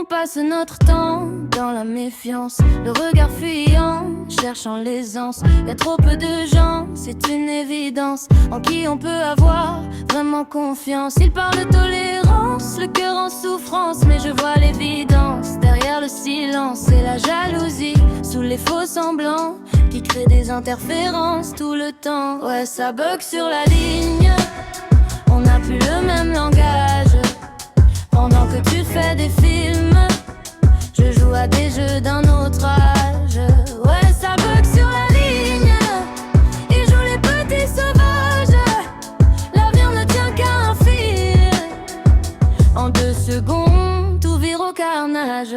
On passe notre temps dans la méfiance, le regard fuyant, cherchant l'aisance. Y'a trop peu de gens, c'est une évidence, en qui on peut avoir vraiment confiance. Ils parlent de tolérance, le cœur en souffrance, mais je vois l'évidence derrière le silence et la jalousie, sous les faux semblants qui créent des interférences tout le temps. Ouais, ça bug sur la ligne, on n'a plus le même langage. Pendant que tu fais des films, je joue à des jeux d'un autre âge. Ouais, ça bug sur la ligne, ils jouent les petits sauvages. L'avenir ne tient qu'à un fil, en 2 secondes, tout vire au carnage.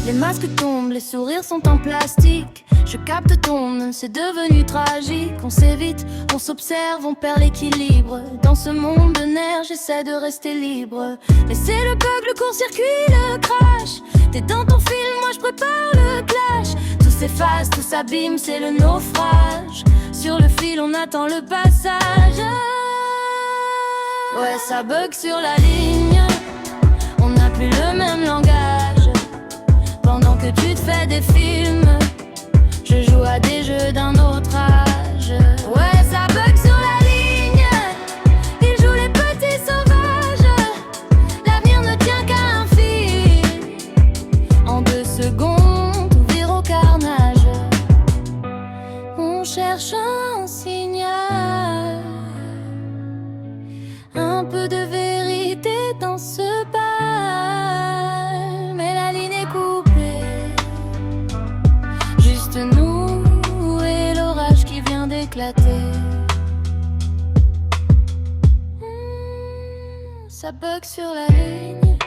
Les masques tombent, les sourires sont en plastique. Je capte ton nom, c'est devenu tragique. On s'évite, on s'observe, on perd l'équilibre. Dans ce monde de nerfs, j'essaie de rester libre. Mais c'est le bug, le court-circuit, le crash. T'es dans ton film, moi je prépare le clash. Tout s'efface, tout s'abîme, c'est le naufrage. Sur le fil, on attend le passage. Ouais, ça bug sur la ligne, on n'a plus le même langage. Pendant que tu te fais des films, je joue à des jeux d'un autre âge. Ouais, ça bug sur la ligne, ils jouent les petits sauvages. L'avenir ne tient qu'à un fil, en 2 secondes, tout vire au carnage. On cherche un signal, un peu de vérité dans ce bal, mais la ligne est coupée. Juste nous et l'orage qui vient d'éclater. Ça bug sur la ligne.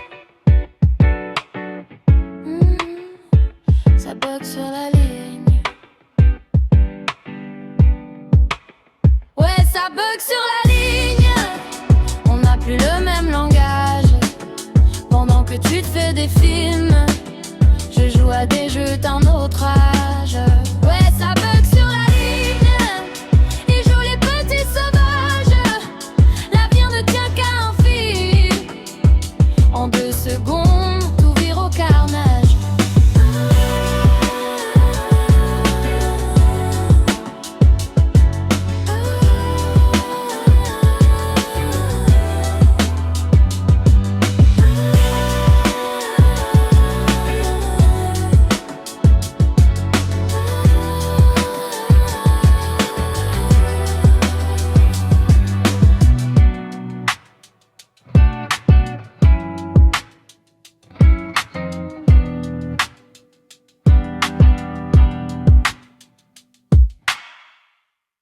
Ça bug sur la ligne. Ouais, ça bug sur la ligne, on n'a plus le même langage. Pendant que tu te fais des films, je joue à des jeux d'un autre âge.